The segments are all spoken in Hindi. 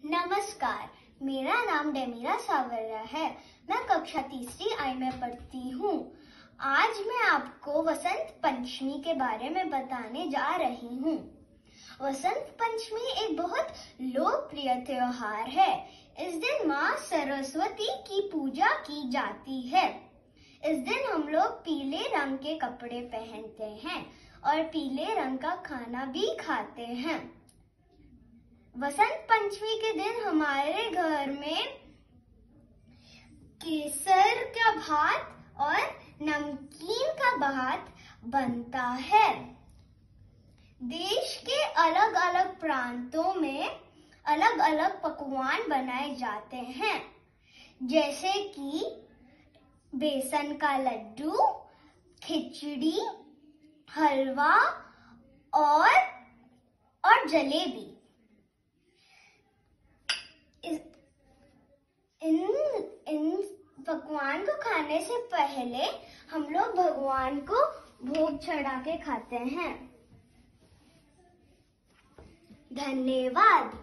नमस्कार, मेरा नाम डेमीरा सावरिया है। मैं कक्षा तीसरी आई में पढ़ती हूँ। आज मैं आपको वसंत पंचमी के बारे में बताने जा रही हूँ। वसंत पंचमी एक बहुत लोकप्रिय त्योहार है। इस दिन माँ सरस्वती की पूजा की जाती है। इस दिन हम लोग पीले रंग के कपड़े पहनते हैं और पीले रंग का खाना भी खाते हैं। वसंत पंचमी के दिन हमारे घर में केसर का भात और नमकीन का भात बनता है। देश के अलग अलग प्रांतों में अलग अलग पकवान बनाए जाते हैं, जैसे कि बेसन का लड्डू, खिचड़ी, हलवा और जलेबी। इन पकवान को खाने से पहले हम लोग भगवान को भोग चढ़ा के खाते हैं। धन्यवाद।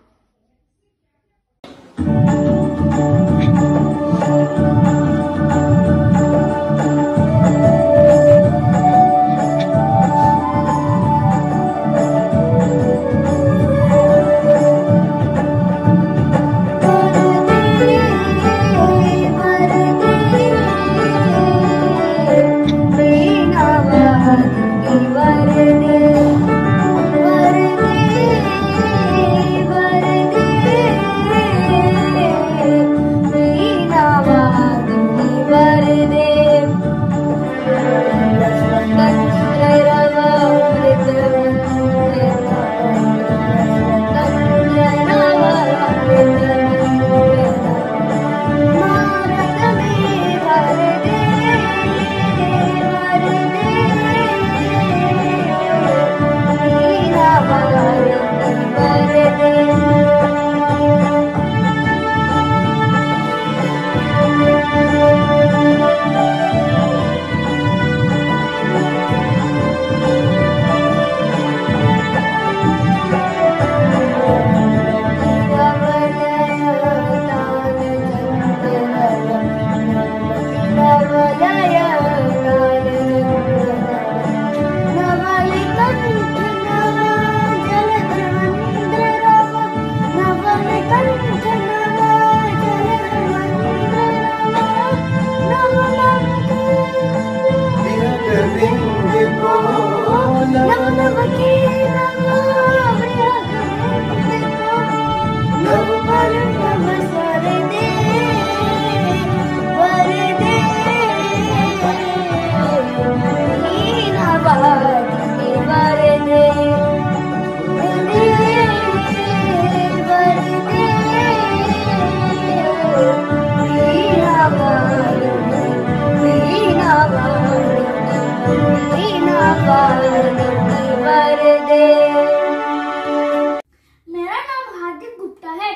मेरा नाम हार्दिक गुप्ता है।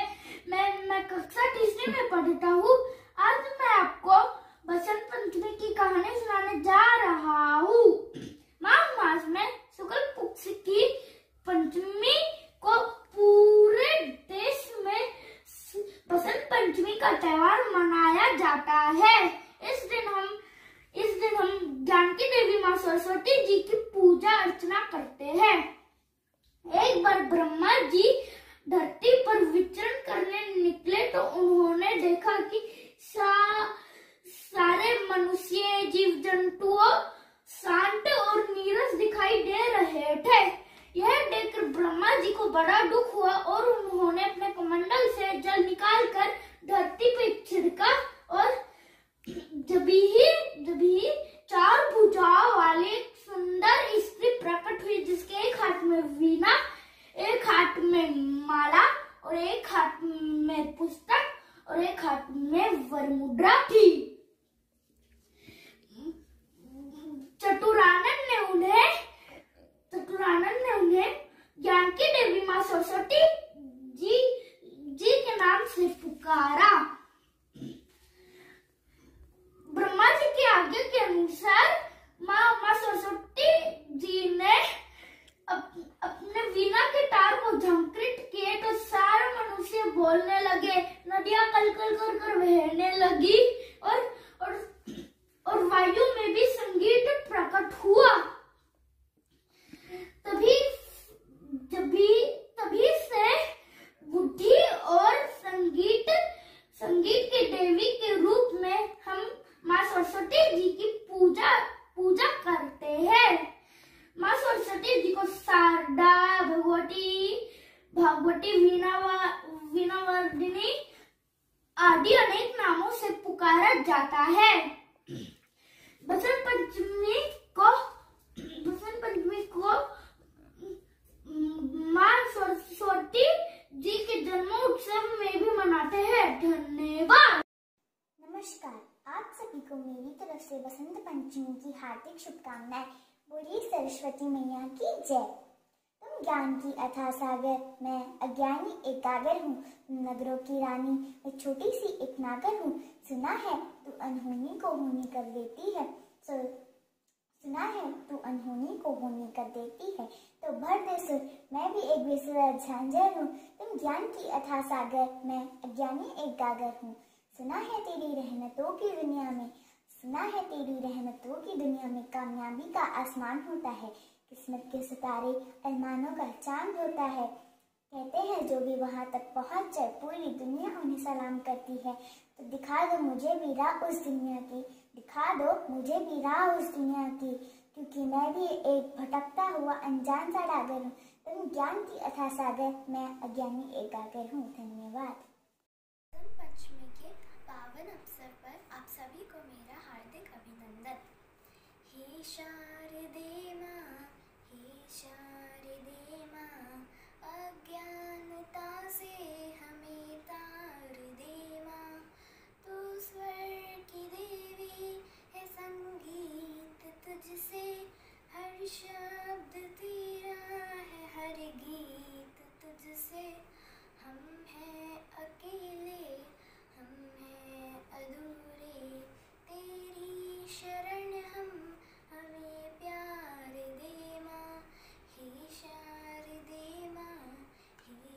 मैं कक्षा तीसरी में पढ़ता हूँ। आज मैं आपको बसंत पंचमी की कहानी सुनाने जा रहा हूँ। माघ मास में शुक्ल पक्ष की पंचमी को पूरे देश में बसंत पंचमी का त्योहार मनाया जाता है। इस दिन हम जानकी देवी माँ सरस्वती जी की पूजा अर्चना करते हैं। एक बार ब्रह्मा जी धरती पर विचरण करने निकले तो उन्होंने देखा कि सारे मनुष्य, जीव जंतुओं शांत और नीरस दिखाई दे रहे थे। यह देखकर ब्रह्मा जी को बड़ा दुख हुआ और उन्होंने अपने कमंडल से जल निकालकर धरती पे छिड़का और जब ही 4 भुजाओं वाली एक सुंदर स्त्री प्रकट हुई, जिसके एक हाथ में वीणा, एक हाथ में माला और एक हाथ में पुस्तक और एक हाथ में वरमुद्रा थी। चतुरानंद ने उन्हें जानकी देवी माँ सरस्वती जी के नाम से पुकारा। ब्रह्मा जी की आज्ञा के अनुसार माँ सरस्वती जी ने अपने वीणा के तार को झंकृत किए तो सारे मनुष्य बोलने कल कल कर कर बहने लगी और और वायु में भी संगीत प्रकट हुआ। तभी तभी से बुद्धि और संगीत के देवी के रूप में हम माँ सरस्वती जी की पूजा करते हैं। माँ सरस्वती जी को शारदा, भगवती, वीणावर्धिनी आदि अनेक नामों से पुकारा जाता है। बसंत पंचमी को माँ सरस्वती जी के जन्मोत्सव में भी मनाते हैं। धन्यवाद। नमस्कार, आप सभी को मेरी तरफ से बसंत पंचमी की हार्दिक शुभकामनाएं। बोलिए सरस्वती मैया की जय। तुम ज्ञान की अथाह सागर, मैं अज्ञानी एक गागर हूँ। नगरों की रानी मैं छोटी सी एक नागर हूँ। सुना है तू अनहोनी को होनी कर देती है, सुना है तू अनहोनी को होनी कर देती है। तो भर दे सुर, मैं भी एक बेसुरा झांझर हूँ। तुम ज्ञान की अथाह सागर, मैं अज्ञानी एक गागर हूँ। सुना है तेरी रहमतों की दुनिया में, सुना है तेरी रहमतों की दुनिया में कामयाबी का आसमान होता है। किस्मत के सितारे अरमानों का चांद होता है। कहते हैं जो भी वहां तक पहुंच जाए पूरी दुनिया उन्हें सलाम करती है। तो दिखा दो मुझे भी राह उस दुनिया की, दिखा दो मुझे भी राह उस दुनिया की, क्योंकि मैं भी एक भटकता हुआ अनजान सा डागर हूँ। तुम ज्ञान की अथाह सागर, मैं अज्ञानी एक गागर हूँ। धन्यवाद। बसंत पंचमी के पावन अवसर पर आप सभी को मेरा हार्दिक अभिनंदन। हे शारदे माँ, हे शारदे माँ, अज्ञानता से हमें तार दे माँ। तू स्वर की देवी है, संगीत तुझसे, हर शब्द तेरा है, हर गीत तुझसे। हम हैं अकेले, हम हैं अधूरे, तेरी शरण हमें प्यार दे माँ। हे शारदे माँ, हे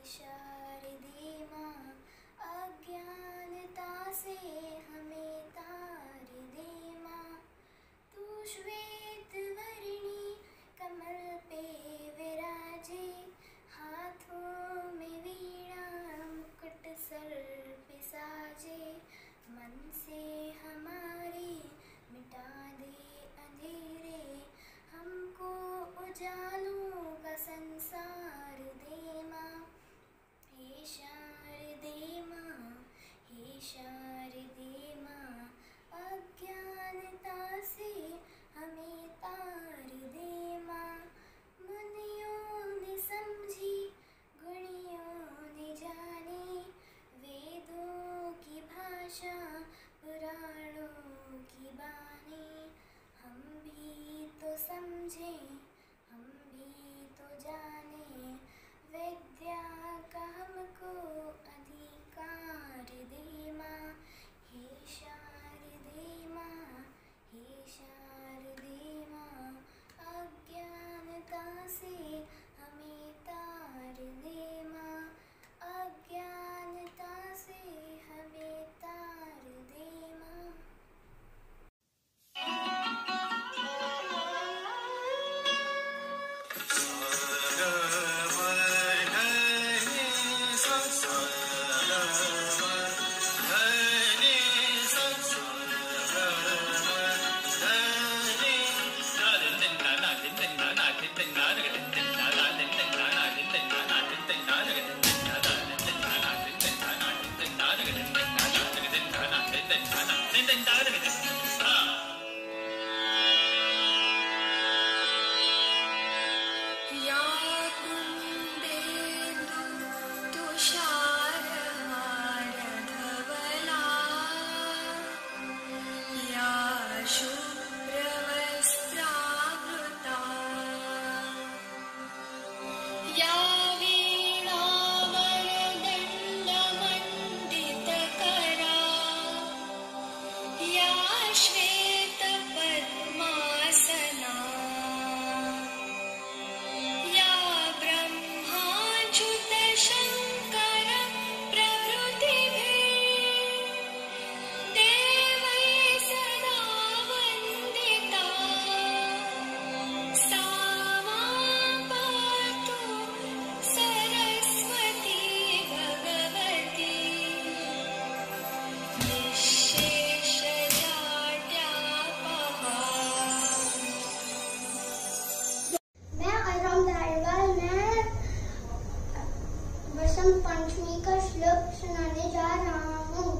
बसंत पंचमी का श्लोक सुनाने जा रहा हूँ।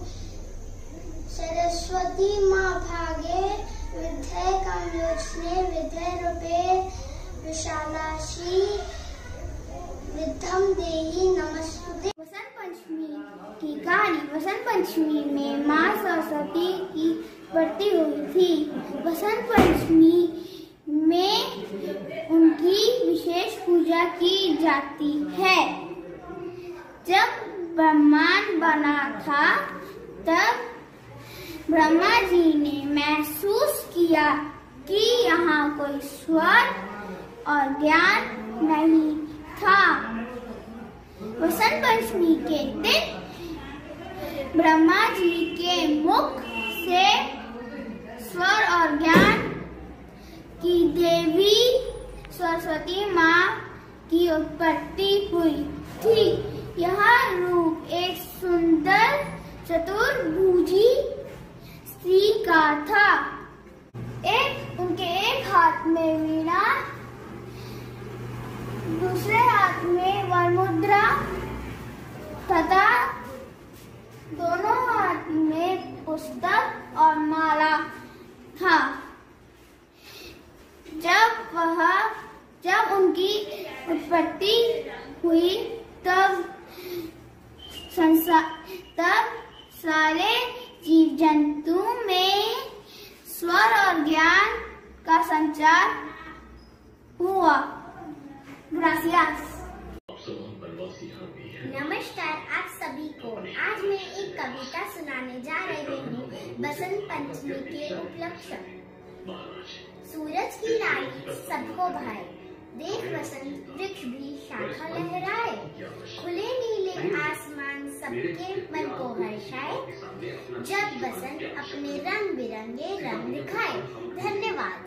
सरस्वती माँ भागे विद्ये कामयोजने विद्ये रूपे विशालाक्षी विद्यम देहि नमस्तुते। वसंत पंचमी की कहानी। वसंत पंचमी में माँ सरस्वती की बढ़ती हुई थी। वसंत पंचमी में उनकी विशेष पूजा की जाती है। जब ब्रह्मांड बना था तब ब्रह्मा जी ने महसूस किया कि यहाँ कोई स्वर और ज्ञान नहीं था। वसंत पंचमी के दिन ब्रह्मा जी के मुख से स्वर और ज्ञान की देवी सरस्वती माँ की उत्पत्ति हुई थी। यह रूप एक सुंदर चतुर्भुजी स्त्री का था। उनके एक हाथ में वीणा, दूसरे हाथ में वरमुद्रा तथा दोनों हाथ में पुस्तक और माला था। जब उनकी उत्पत्ति हुई तब सारे जीव जंतु में स्वर और ज्ञान का संचार हुआ। ग्रासियास। नमस्कार आप सभी को। आज मैं एक कविता सुनाने जा रही हूँ बसंत पंचमी के उपलक्ष्य। सूरज की रानी सबको भाए, देख वसंत वृक्ष भी शाखा लहराए। खुले नीले आसमान सबके मन को हर्षाए, जब बसंत अपने रंग बिरंगे रंग दिखाए। धन्यवाद।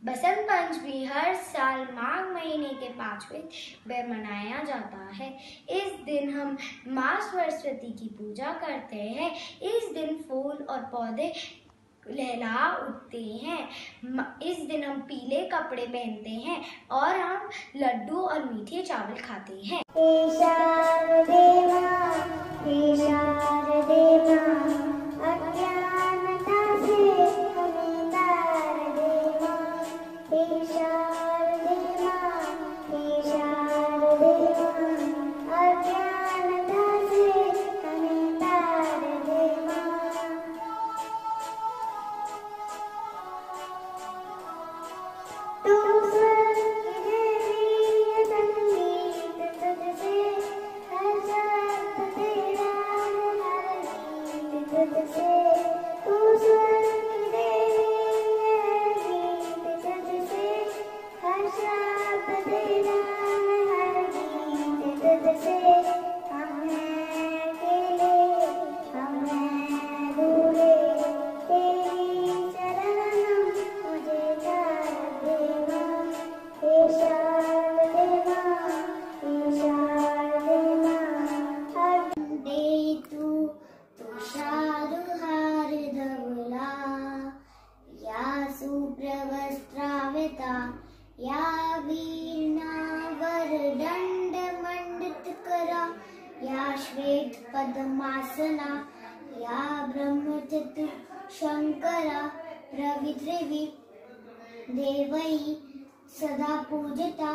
बसंत पंचमी हर साल माघ महीने के 5वें में मनाया जाता है। इस दिन हम माँ सरस्वती की पूजा करते हैं। इस दिन फूल और पौधे लहरा उठते हैं। इस दिन हम पीले कपड़े पहनते हैं और हम लड्डू और मीठे चावल खाते हैं। सुप्रवस्त्राविता या वीणावरदण्डमण्डितकरा या श्वेतपद्मासना या ब्रह्मचतुःशङ्करा प्रभृति देवैः सदा पूजिता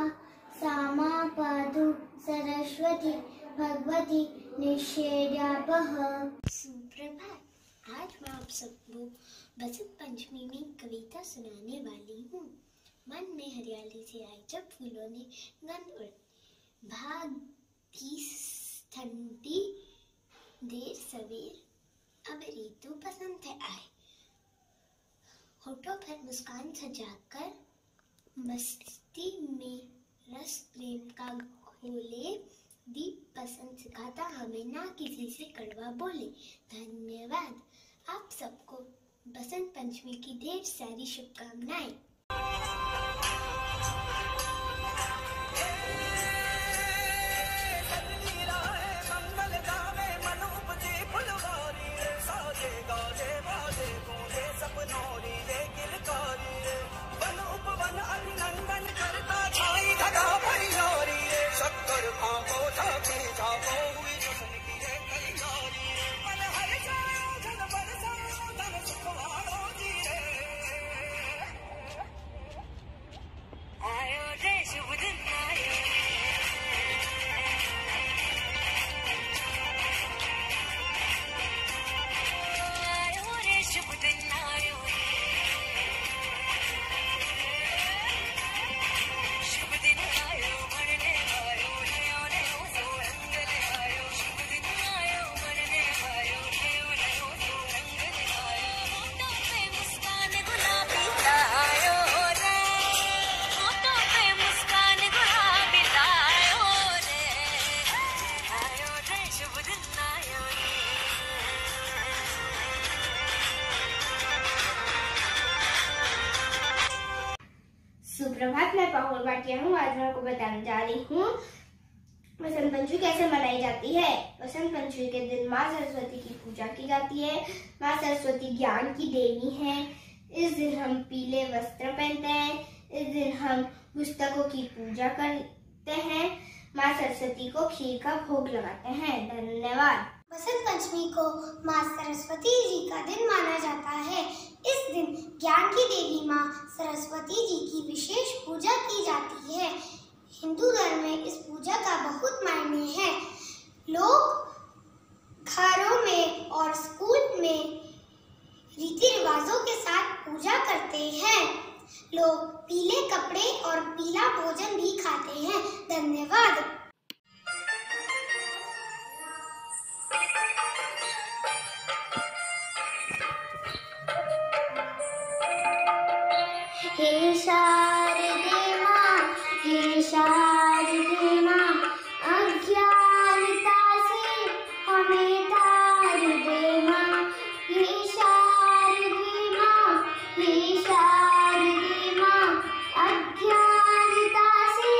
सा मा पातु सरस्वती भगवती निषेव्यापः। सुप्रभात। आज मैं आप सबको बसंत पंचमी में कविता सुनाने वाली हूँ। मन में हरियाली से आई जब फूलों ने गंध उड़ाई, भागी ठंडी देर सवेर अब ऋतु बसंत आए। होठों पर मुस्कान सजाकर मस्ती में रस प्रेम का घोले, दीप पसंद सिखाता हमें ना किसी से कड़वा बोले। धन्यवाद। आप सबको बसंत पंचमी की ढेर सारी शुभकामनाएं। सुप्रभात। मैं पाहुल भाटिया हूँ। आज मैं आपको बताने जा रही हूँ बसंत पंचमी कैसे मनाई जाती है। बसंत पंचमी के दिन माँ सरस्वती की पूजा की जाती है। माँ सरस्वती ज्ञान की देवी हैं। इस दिन हम पीले वस्त्र पहनते हैं। इस दिन हम पुस्तकों की पूजा करते हैं। माँ सरस्वती को खीर का भोग लगाते हैं। धन्यवाद। बसंत पंचमी को माँ सरस्वती जी का दिन माना जाता है। इस दिन ज्ञान की देवी माँ सरस्वती जी की विशेष पूजा की जाती है। हिंदू धर्म में इस पूजा का बहुत मायने है। लोग घरों में और स्कूल में रीति रिवाजों के साथ पूजा करते हैं। लोग पीले कपड़े और पीला भोजन भी खाते हैं। धन्यवाद। हे शारदे माँ, हे शारदे माँ, अज्ञानता से हमें तार दे माँ। हे शारदे माँ, हे शारदे माँ, अज्ञानता से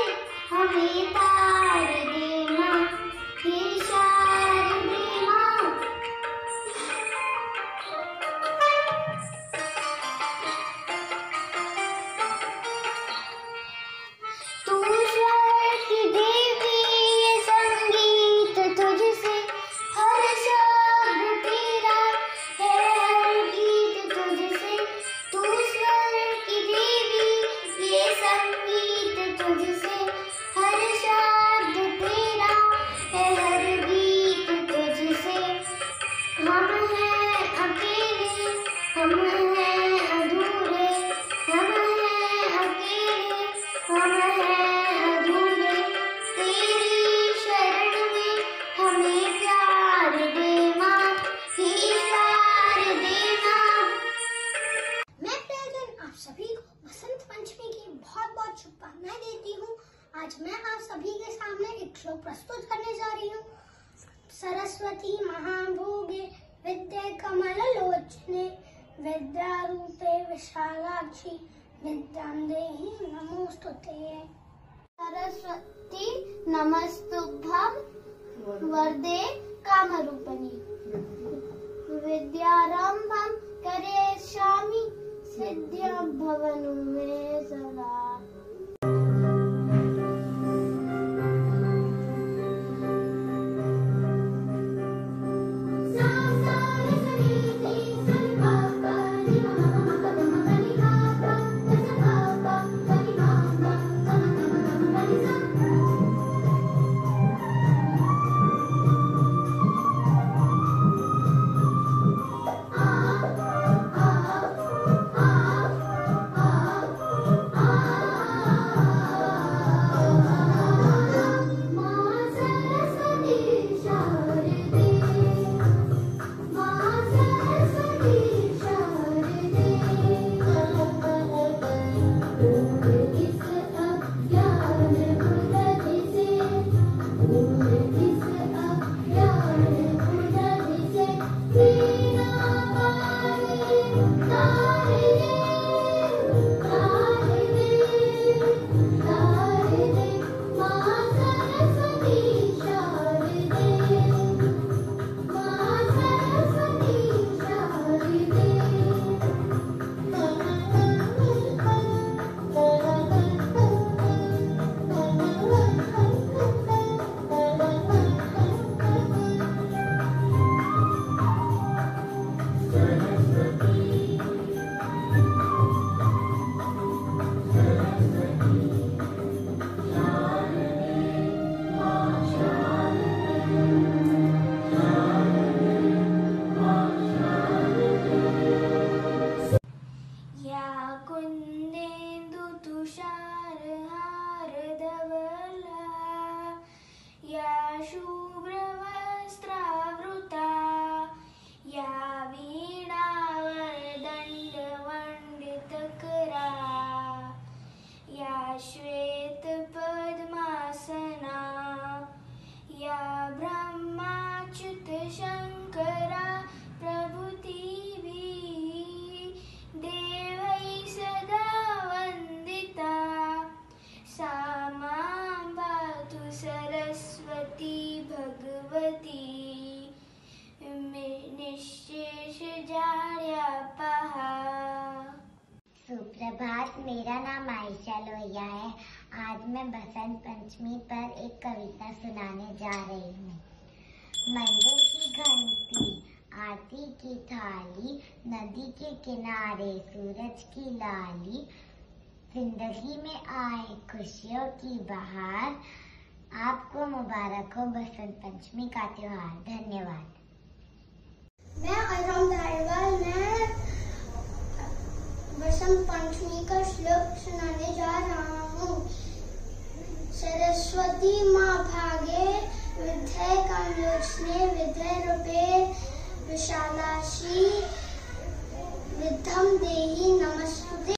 हमें तार दे माँ। हे शारदे माँ। तू स्वर की देवी, ये संगीत तुझसे, हर शब्द तेरा है, हर गीत तुझसे। तू स्वर की देवी, ये संगीत तुझसे, हर शब्द तेरा है, हर गीत तुझसे। हम हैं अकेले, हम हैं अधूरे, हम हैं अकेले, हम हैं अधूरे। तेरी शरण में हमें प्यार दे माँ, हे प्यार दे माँ। मैं प्रियजन आप सभी को बसंत पंचमी की बहुत बहुत शुभकामनाएं देती हूँ। आज मैं आप सभी के सामने एक श्लोक प्रस्तुत करने जा रही हूँ। सरस्वती महाभोगे विद्ये कमललोचने, विद्यारूपे विशालाक्षी विद्यां देहि नमोस्तुते। सरस्वती नमस्तुभ्यं वरदे कामरूपिणी, विद्यारंभं करिष्यामि सिद्धिं भवतु मे सदा। नमस्कार, मेरा नाम आयशा लोहिया है। आज मैं बसंत पंचमी पर एक कविता सुनाने जा रही हूँ। मंदिर की घंटी, आरती की थाली, नदी के किनारे सूरज की लाली, जिंदगी में आए खुशियों की बहार, आपको मुबारक हो बसंत पंचमी का त्योहार। धन्यवाद। मैं आराम धारीवाल, मैं बसंत पंचमी का श्लोक सुनाने जा रहा हूँ। सरस्वती माँ भागे विद्या कामलोचने, विद्या रूपे विशालाक्षी, विद्यम देहि नमस्तुते।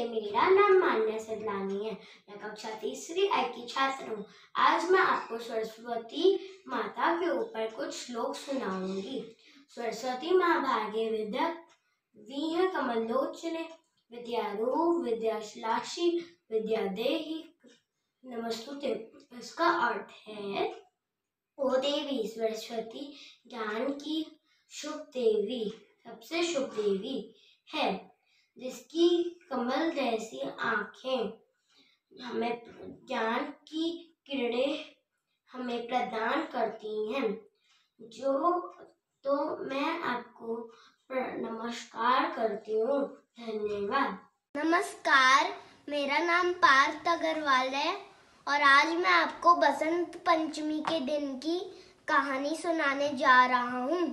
मेरा नाम मान्या सदलानी है। मैं कक्षा तीसरी आई की छात्र हूँ। आज मैं आपको सरस्वती माता के ऊपर कुछ श्लोक सुनाऊंगी। सरस्वती माँ भागे विद्या वीह कमलोचने, विद्यारूप विद्याश्लाक्षी, विद्या देहि नमस्तुते। इसका अर्थ है, ओ देवी सरस्वती ज्ञान की शुभ देवी, सबसे शुभ देवी है, जिसकी कमल जैसी आँखें हमें ज्ञान की किरणें हमें प्रदान करती हैं। तो मैं आपको नमस्कार करती हूँ। धन्यवाद। नमस्कार, मेरा नाम पार्थ अग्रवाल है और आज मैं आपको बसंत पंचमी के दिन की कहानी सुनाने जा रहा हूँ।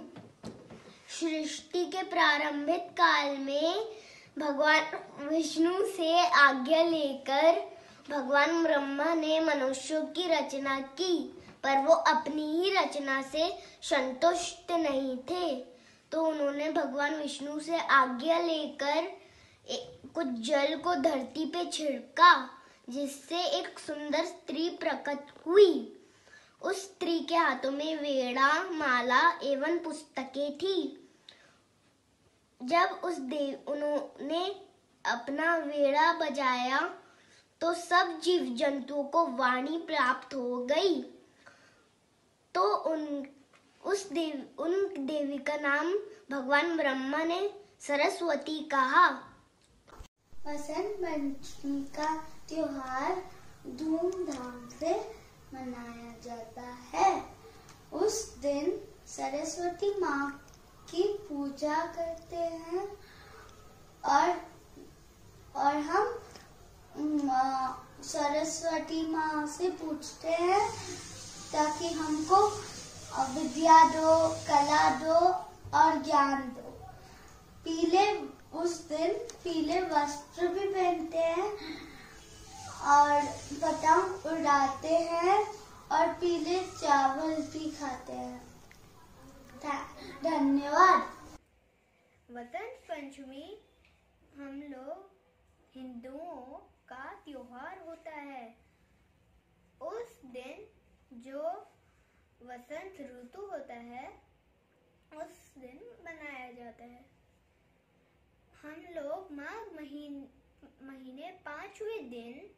सृष्टि के प्रारंभिक काल में भगवान विष्णु से आज्ञा लेकर भगवान ब्रह्मा ने मनुष्यों की रचना की, पर वो अपनी ही रचना से संतुष्ट नहीं थे। तो उन्होंने भगवान विष्णु से आज्ञा लेकर कुछ जल को धरती पे छिड़का, जिससे एक सुंदर स्त्री प्रकट हुई। उस स्त्री के हाथों में वीणा, माला एवं पुस्तकें थी। जब उन्होंने अपना वीणा बजाया तो सब जीव जंतुओं को वाणी प्राप्त हो गई। तो उन देवी का नाम भगवान ब्रह्मा ने सरस्वती कहा। बसंत पंचमी का त्योहार धूमधाम से मनाया जाता है। उस दिन सरस्वती माँ की पूजा करते हैं और हम सरस्वती माँ से पूछते हैं ताकि हमको विद्या दो, कला दो और ज्ञान दो। उस दिन पीले वस्त्र भी पहनते हैं और पतंग उड़ाते हैं और पीले चावल भी खाते हैं। धन्यवाद। वसंत पंचमी हम लोग हिंदुओं का त्योहार होता है। उस दिन जो वसंत ऋतु होता है उस दिन मनाया जाता है। हम लोग माघ महीने 5वें दिन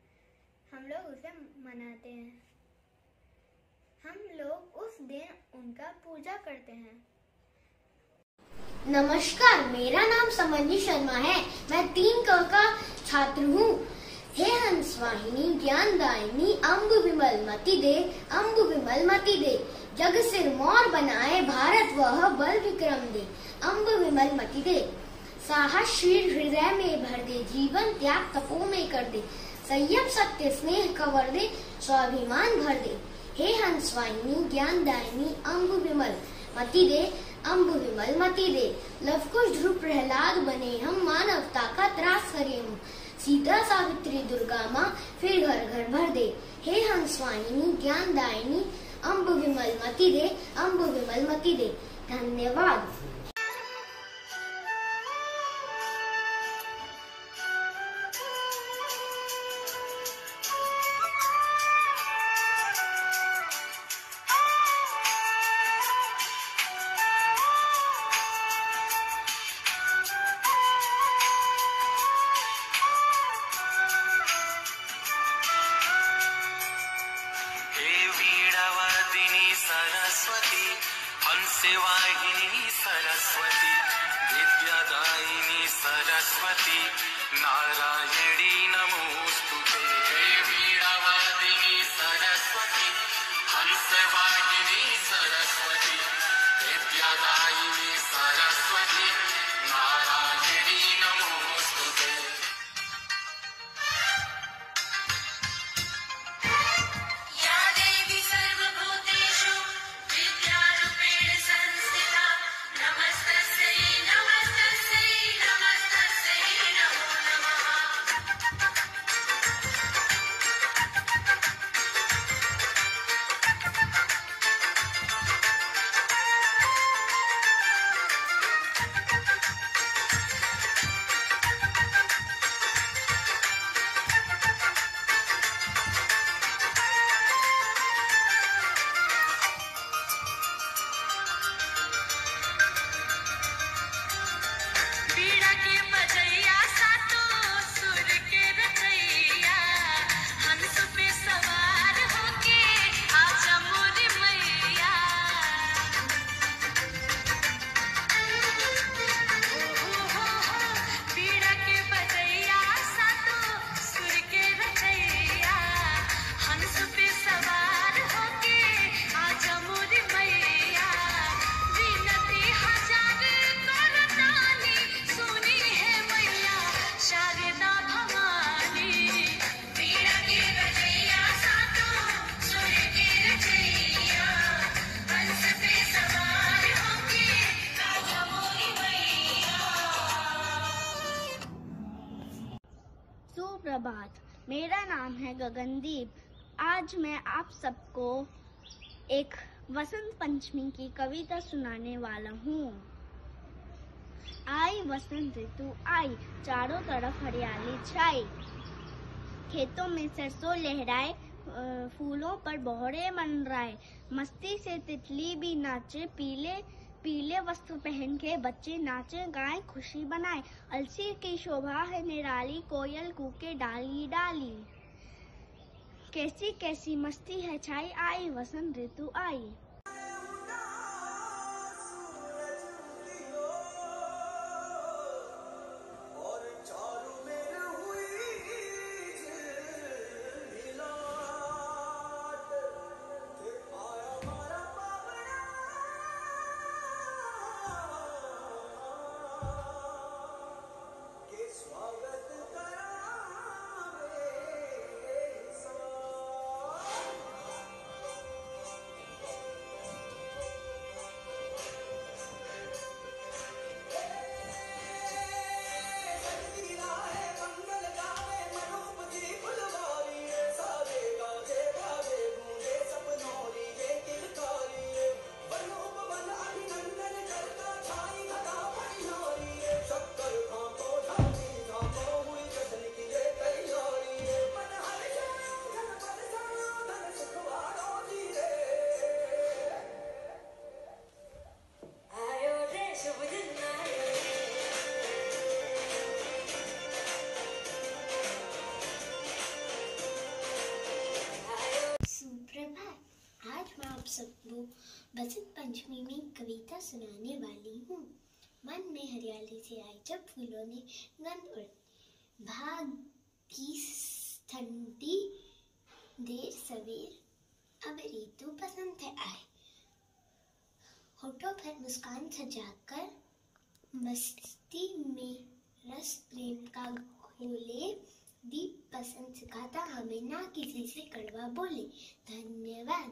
हम लोग उसे मनाते हैं। हम लोग उस दिन उनका पूजा करते हैं। नमस्कार, मेरा नाम समंजी शर्मा है। मैं 3 क का छात्र हूँ। हे हंसवाहिनी ज्ञानदायिनी, अम्ब विमल मति दे, अम्ब विमल मति दे। जग सिर मोर बनाए, भारत वह बल विक्रम दे, अम्ब विमल मति दे। साहस शीर हृदय में भर दे, जीवन त्याग तपो में कर दे, संयम सत्य स्नेह कवर दे, स्वाभिमान भर दे। हे हंस वाहिनी ज्ञानदायिनी अम्ब विमल मति दे, अम्ब विमल मति दे। लव कुश ध्रुव प्रहलाद बने हम, मानवता का त्रास हरे हम। सीता सावित्री दुर्गा माँ फिर घर घर भर दे। हे हंस वाहिनी ज्ञानदायिनी अम्ब विमल मति दे, अम्ब विमल मति दे। धन्यवाद। हंसवाहिनी सरस्वती, विद्यादायिनी सरस्वती, नारायणी नमोस्तुते। हे वीणावादिनी सरस्वती, हंसवाहिनी सरस्वती, विद्यादायिनी सरस्वती, नारायणी नमोस्तुते। या देवी सर्वभूतेषु विद्यारूपेण संस्थिता, नमस्तस्यै नमस्तस्यै नमस्तस्यै नमो नमः। बीड़ा के बजैया सातो सुर के रचैया, हंस पे सवार होके आजा मोरी मैया। बीड़ा के बजैया सातो सुर के रचैया, हंस पे सवार होके आजा मोरी मैया। विनती हजार करतानी सुनी है मैया शारदा भवानी। बीड़ा के बजैया सातो सुर के रचैया, हंस पे सवार होके आजा मोरी मैया। सुप्रभात, मेरा नाम है गगनदीप। आज मैं आप सबको एक वसंत पंचमी की कविता सुनाने वाला हूँ। आई वसंत ऋतु आई, चारों तरफ हरियाली छाई। खेतों में सरसों लहराए, फूलों पर बौरे मंडराए। मस्ती से तितली भी नाचे, पीले पीले वस्त्र पहन के बच्चे नाचे गाएं खुशी बनाए। अलसी की शोभा है निराली, कोयल कूके डाली डाली। कैसी कैसी मस्ती है छाई, आई वसंत ऋतु आई। सबको बसंत पंचमी में कविता सुनाने वाली हूँ। मन में हरियाली से आई जब फूलों ने गंध उड़, भाग की ठंडी देर सवेर अब ऋतु बसंत है आए। होठों पर मुस्कान सजाकर मस्ती में रस प्रेम का घोले, दीप पसंद सिखाता हमें ना किसी से कड़वा बोले। धन्यवाद।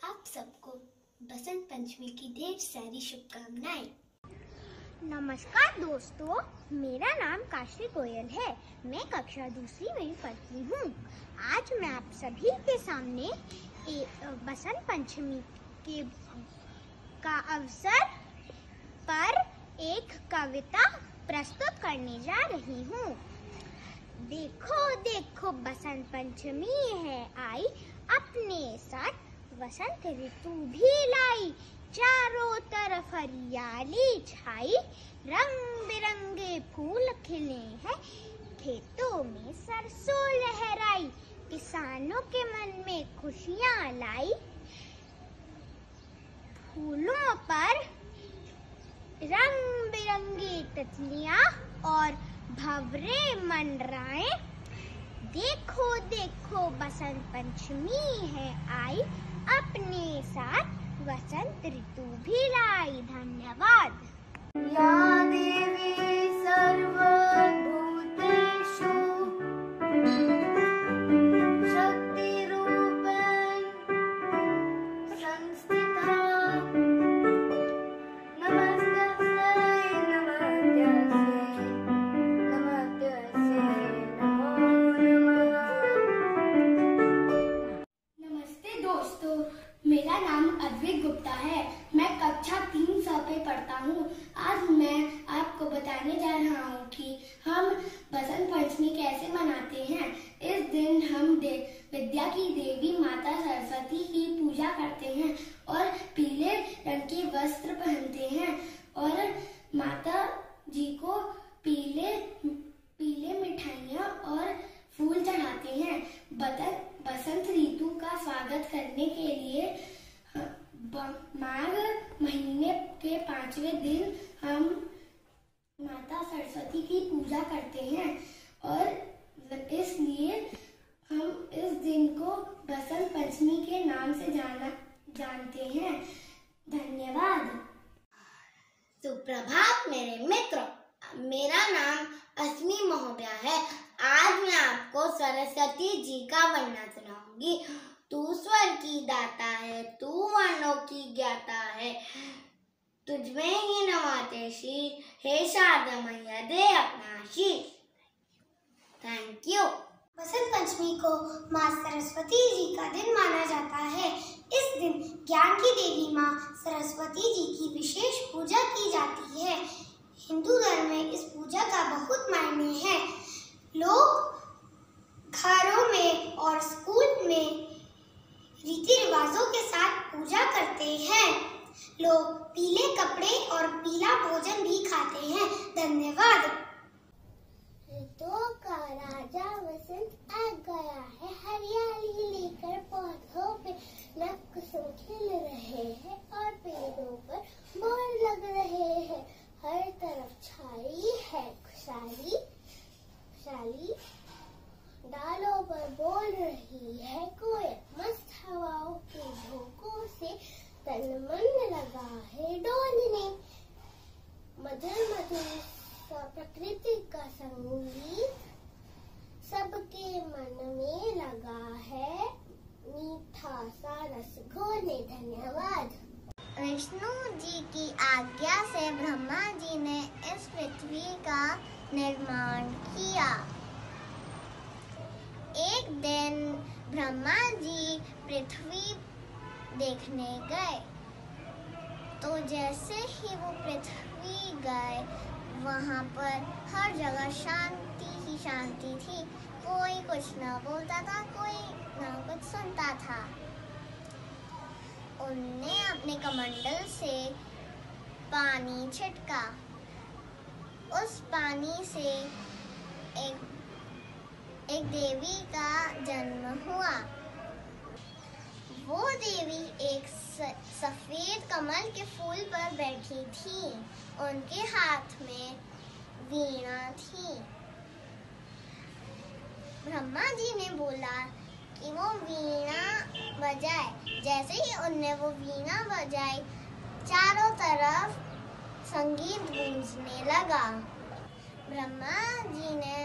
आप सबको बसंत पंचमी की ढेर सारी शुभकामनाएं। नमस्कार दोस्तों, मेरा नाम काशी गोयल है। मैं कक्षा दूसरी में पढ़ती हूँ। आज मैं आप सभी के सामने बसंत पंचमी का अवसर पर एक कविता प्रस्तुत करने जा रही हूँ। देखो देखो बसंत पंचमी है आई, अपने साथ वसंत ऋतु भी लाई। चारों तरफ हरियाली छाई, रंग बिरंगे फूल खिले हैं, खेतों में सरसों लहराई, किसानों के मन में खुशियाँ लाई। फूलों पर रंग बिरंगी तितलियाँ और भंवरे मंडराए। देखो देखो बसंत पंचमी है आई, अपने साथ वसंत ऋतु भी लाई। धन्यवाद। या देवी सर्वभूतेषु शक्तिरूपेण संस्थिता, नमस्तस्यै नमो नमः। नमस्ते दोस्तों, मेरा नाम अद्वैत गुप्ता है। मैं कक्षा 3 पे पढ़ता हूँ। आज मैं आपको बताने जा रहा हूँ कि हम बसंत पंचमी कैसे मनाते हैं। इस दिन हम विद्या की देवी माता सरस्वती की पूजा करते हैं और पीले रंग के वस्त्र पहनते हैं और माता जी को पीले मिठाइयाँ और फूल चढ़ाते हैं। बसंत ऋतु का स्वागत करने के लिए माघ महीने के 5वें दिन हम माता सरस्वती की पूजा करते हैं और इसलिए हम इस दिन को बसंत पंचमी के नाम से जानते हैं। धन्यवाद। सुप्रभात मेरे मित्रों, मेरा नाम अस्मी महोदया है। आज मैं आपको सरस्वती जी का वंदना सुनाऊंगी। तू स्वर की दाता है, तू वर्णों की ज्ञाता है, तुझमें ही नवाते शीश, हे शारदा मैया दे अपना शीश। Thank you. बसंत पंचमी को माँ सरस्वती जी का दिन माना जाता है। इस दिन ज्ञान की देवी माँ सरस्वती जी की विशेष पूजा की जाती है। हिंदू धर्म में इस पूजा का बहुत मायने है। लोग घरों में और स्कूल में रीति रिवाजों के साथ पूजा करते हैं। लोग पीले कपड़े और पीला भोजन भी खाते हैं। धन्यवाद। ऋतुओं का राजा वसंत आ गया है, हरियाली लेकर पौधों पे नव कुसुम खिल रहे हैं और पेड़ों पर मोर लग रहे हैं। हर तरफ छाई है खुशहाली, डालों पर बोल रही है कोयल। मस्त हवाओं के झोंकों से तन मन लगा है डोलने। मधुर मधुर प्रकृति का संगीत सबके मन में लगा है, मीठा सा रस घोले। धन्यवाद। विष्णु जी की आज्ञा से ब्रह्मा जी ने इस पृथ्वी का निर्माण किया। एक दिन ब्रह्मा जी पृथ्वी देखने गए, तो जैसे ही वो पृथ्वी गए वहाँ पर हर जगह शांति ही शांति थी। कोई कुछ ना बोलता था, कोई ना कुछ सुनता था। उनने अपने कमंडल से पानी छिटका। उस पानी से एक देवी का जन्म हुआ। वो देवी एक सफेद कमल के फूल पर बैठी थी। उनके हाथ में वीणा थी। ब्रह्मा जी ने बोला कि वो वीणा बजाए। जैसे ही उनने वो वीणा बजाई, चारों तरफ संगीत गूंजने लगा। ब्रह्मा जी ने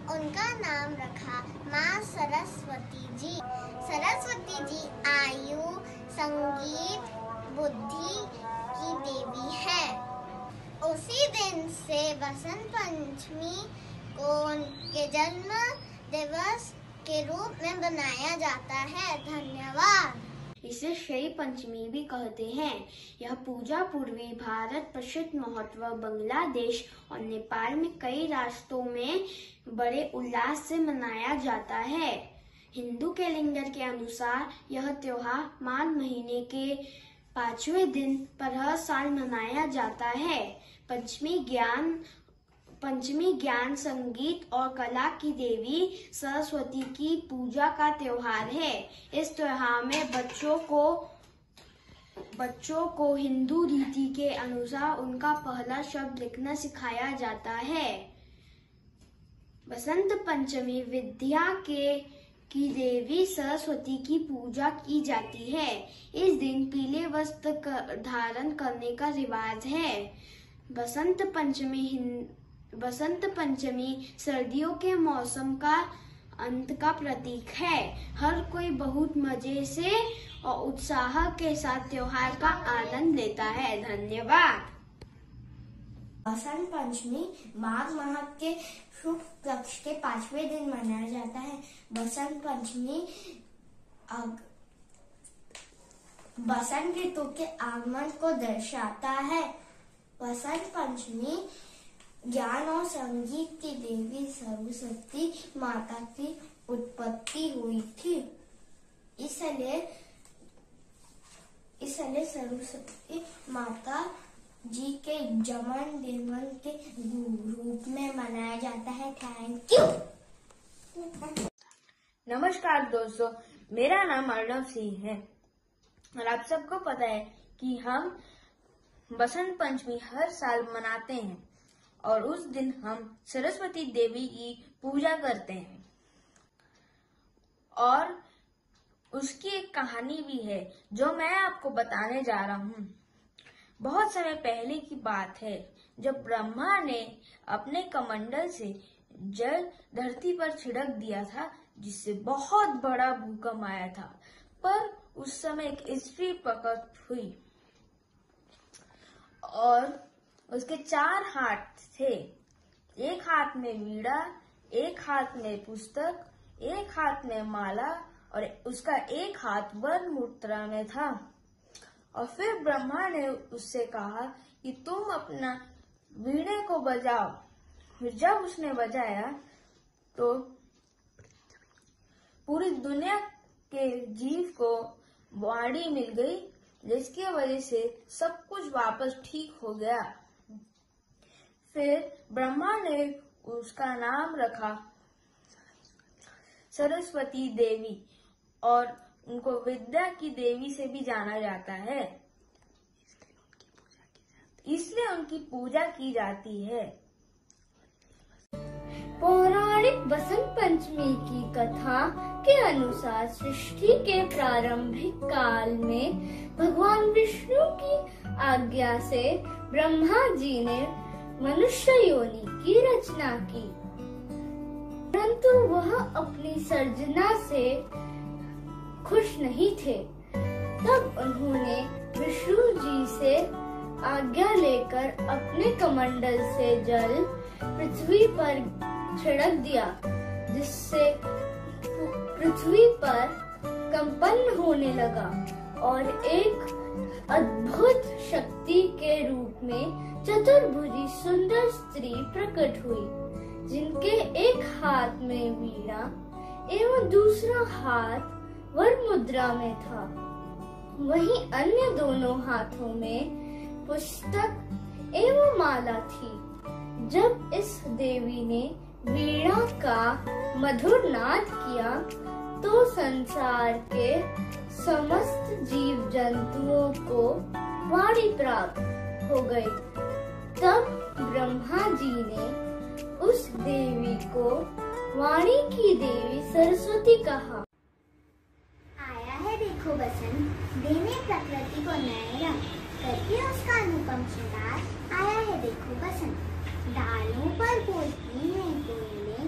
उनका नाम रखा माँ सरस्वती जी। सरस्वती जी आयु, संगीत, बुद्धि की देवी है। उसी दिन से बसंत पंचमी को उनके जन्म दिवस के रूप में बनाया जाता है। धन्यवाद। इसे श्री पंचमी भी कहते हैं। यह पूजा पूर्वी भारत, पश्चिम महत्व बांग्लादेश और नेपाल में कई राष्ट्रों में बड़े उल्लास से मनाया जाता है। हिंदू कैलेंडर के अनुसार यह त्योहार माघ महीने के 5वें दिन पर हर साल मनाया जाता है। पंचमी ज्ञान, संगीत और कला की देवी सरस्वती की पूजा का त्योहार है। इस त्योहार में बच्चों को हिंदू रीति के अनुसार उनका पहला शब्द लिखना सिखाया जाता है। बसंत पंचमी विद्या की देवी सरस्वती की पूजा की जाती है। इस दिन पीले वस्त्र धारण करने का रिवाज है। बसंत पंचमी सर्दियों के मौसम का अंत का प्रतीक है। हर कोई बहुत मजे से और उत्साह के साथ त्योहार का आनंद लेता है। धन्यवाद। बसंत पंचमी माघ माह के शुभ पक्ष के 5वें दिन मनाया जाता है। बसंत पंचमी बसंत ऋतु के आगमन को दर्शाता है। बसंत पंचमी ज्ञान और संगीत की देवी सरस्वती माता की उत्पत्ति हुई थी। इसलिए सरस्वती माता जी के जन्मदिन के रूप में मनाया जाता है। Thank you. नमस्कार दोस्तों, मेरा नाम अर्णव सिंह है और आप सबको पता है कि हम बसंत पंचमी हर साल मनाते हैं और उस दिन हम सरस्वती देवी की पूजा करते हैं और उसकी एक कहानी भी है जो मैं आपको बताने जा रहा हूँ। बहुत समय पहले की बात है जब ब्रह्मा ने अपने कमंडल से जल धरती पर छिड़क दिया था, जिससे बहुत बड़ा भूकंप आया था। पर उस समय एक स्त्री प्रकट हुई और उसके 4 हाथ थे। एक हाथ में वीणा, एक हाथ में पुस्तक, एक हाथ में माला और उसका एक हाथ वन मुद्रा में था। और फिर ब्रह्मा ने उससे कहा कि तुम अपना वीणे को बजाओ। जब उसने बजाया तो पूरी दुनिया के जीव को वाणी मिल गई, जिसकी वजह से सब कुछ वापस ठीक हो गया। फिर ब्रह्मा ने उसका नाम रखा सरस्वती देवी और उनको विद्या की देवी से भी जाना जाता है, इसलिए उनकी पूजा की जाती है। पौराणिक बसंत पंचमी की कथा के अनुसार सृष्टि के प्रारंभिक काल में भगवान विष्णु की आज्ञा से ब्रह्मा जी ने मनुष्य योनि की रचना की, परंतु वह अपनी सर्जना से खुश नहीं थे। तब उन्होंने विष्णु जी से आज्ञा लेकर अपने कमंडल से जल पृथ्वी पर छिड़क दिया, जिससे पृथ्वी पर कंपन होने लगा और एक अद्भुत शक्ति के रूप में चतुर्भुजी सुंदर स्त्री प्रकट हुई, जिनके एक हाथ में वीणा एवं दूसरा हाथ वर मुद्रा में था। वहीं अन्य दोनों हाथों में पुस्तक एवं माला थी। जब इस देवी ने वीणा का मधुर नाद किया तो संसार के समस्त जीव जंतुओं को वाणी प्राप्त हो गई। तब ब्रह्मा जी ने उस देवी को वाणी की देवी सरस्वती कहा। आया है देखो बसंत, देने प्रकृति को नए रंग, करके उसका अनुपम श्रृंगार। आया है देखो बसंत, डालों पर बोलती हैं कोयलें,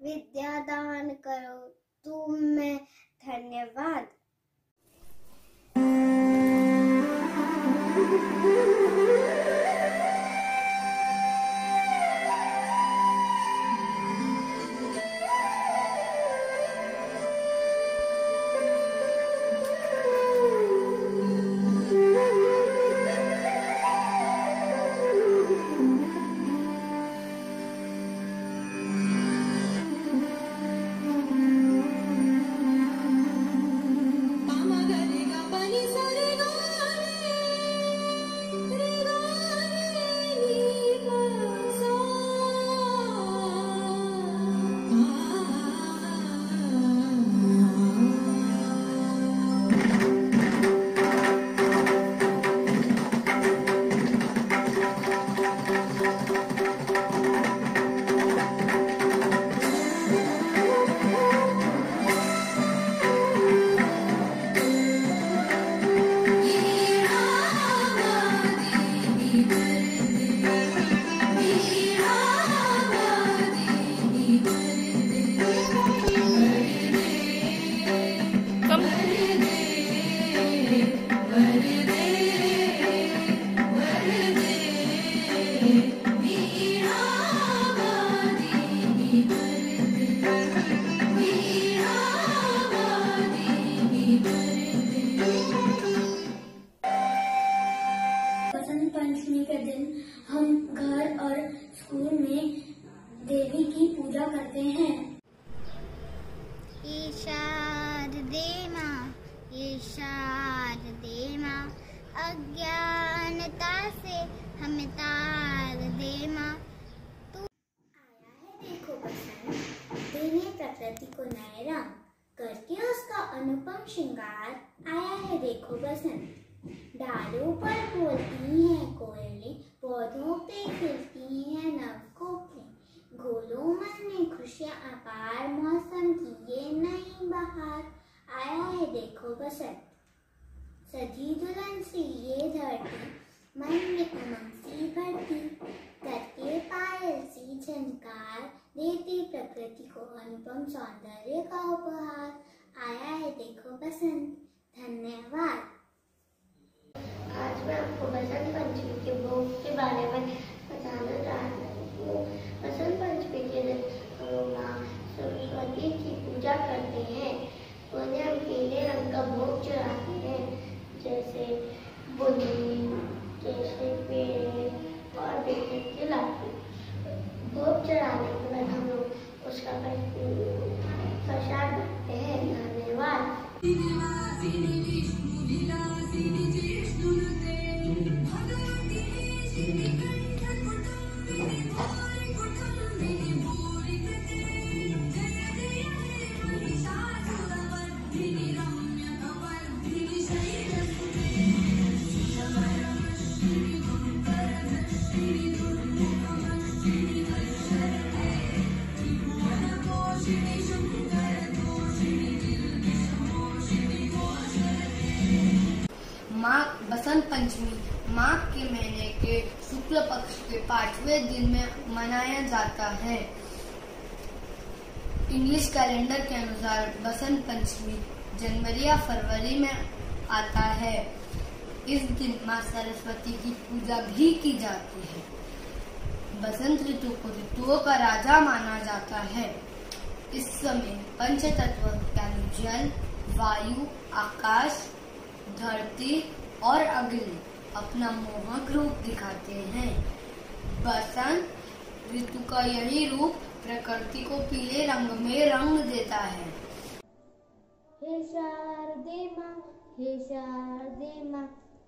विद्या दान करो तुम में। धन्यवाद। बसंत पंचमी के दिन हम घर और स्कूल में देवी की पूजा करते हैं। ईशारदे माँ अज्ञानता से हमें तार दे माँ। तू आया है देखो बसंत, देने प्रकृति को नए रंग, करके उसका अनुपम श्रृंगार। आया है देखो बसंत, डालों पर बोलती हैं कोयलें, पौधों पे खिलती हैं नवकोपलें। घोलो मन में खुशियाँ अपार, मौसम की ये नई बहार। आया है देखो बसंत, सजी दुल्हन सी ये धरती, मन में उमंग सी भरती, करके पायल सी झनकार, देती प्रकृति को अनुपम सौंदर्य का उपहार। आया है देखो बसंत। धन्यवाद। आज मैं आपको बसंत पंचमी के भोग के बारे में बताना चाह रही हूँ। बसंत पंचमी के दिन हम लोग माँ सरस्वती की पूजा करते हैं। उन्हें हम पीले रंग का भोग चढ़ाते हैं, जैसे बुंदी, जैसे पेड़ और बेटे के लाडू। भोग चढ़ाने के बाद हम लोग उसका प्रसाद करते हैं। धन्यवाद। बसंत पंचमी माघ के महीने के शुक्ल पक्ष के 5वें दिन में मनाया जाता है। इंग्लिश कैलेंडर के अनुसार बसंत पंचमी जनवरी या फरवरी में आता है। इस दिन माँ सरस्वती की पूजा भी की जाती है। बसंत ऋतु को ऋतुओं का राजा माना जाता है। इस समय पंचतत्व यानी जल, वायु, आकाश, धरती और अग्नि अपना मोहक रूप दिखाते हैं। बसंत ऋतु का यही रूप प्रकृति को पीले रंग में रंग देता है। हे शारदे माँ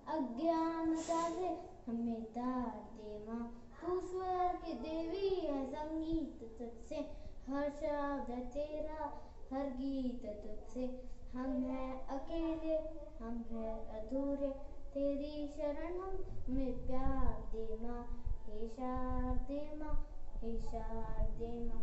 अज्ञानता से हमें तार दे माँ। तू स्वर की देवी है, संगीत तुझसे, हर शब्द है तेरा, हर गीत तुझसे। हम हैं अकेले, हम हैं अधूरे, तेरी शरण हमें प्यार दे माँ। हे शारदे माँ, हे शारदे माँ।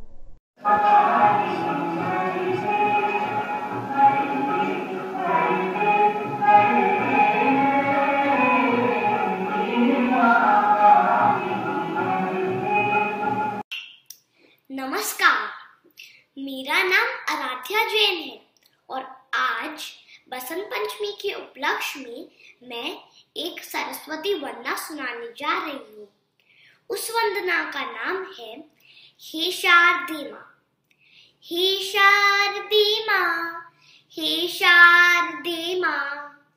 नमस्कार, आज बसंत पंचमी के उपलक्ष्य में मैं एक सरस्वती वंदना सुनाने जा रही हूँ। उस वंदना का नाम है हे शारदे माँ। हे शारदे माँ, हे शारदे माँ,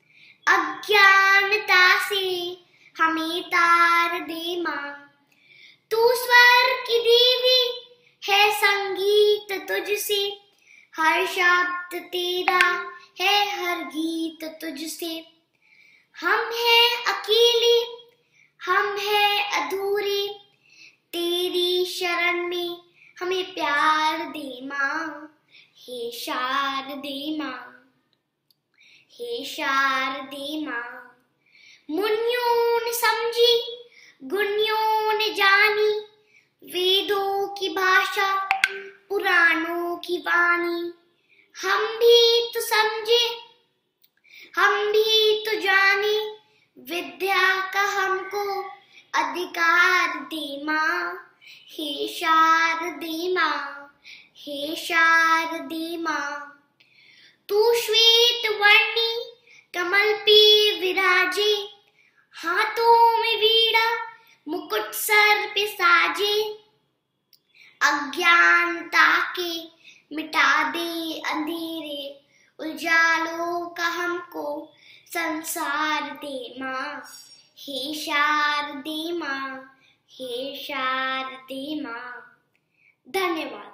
अज्ञानता से हमें तार दे माँ। तू स्वर की देवी है, संगीत तुझसे, हर शब्द तेरा है, हर गीत तुझसे। हम हैं अकेले, हम हैं अधूरे, तेरी शरण में हमें प्यार दे माँ। हे शारदे माँ, हे शारदे माँ। मुनियों ने समझी, गुणियों ने जानी, वेदों की भाषा, पुराणों की वाणी। हम भी तो समझे, हम भी तो जाने, विद्या का हमको अधिकार दे माँ। हे शारदे माँ, हे शारदे माँ। तू श्वेत वर्णी कमल पे विराजे, हाथों में वीणा मुकुट सर पे साजे। अज्ञानता के मिटा दे अंधेरे, उजालों का हमको संसार दे माँ। हे शारदे माँ, हे शारदे माँ। धन्यवाद।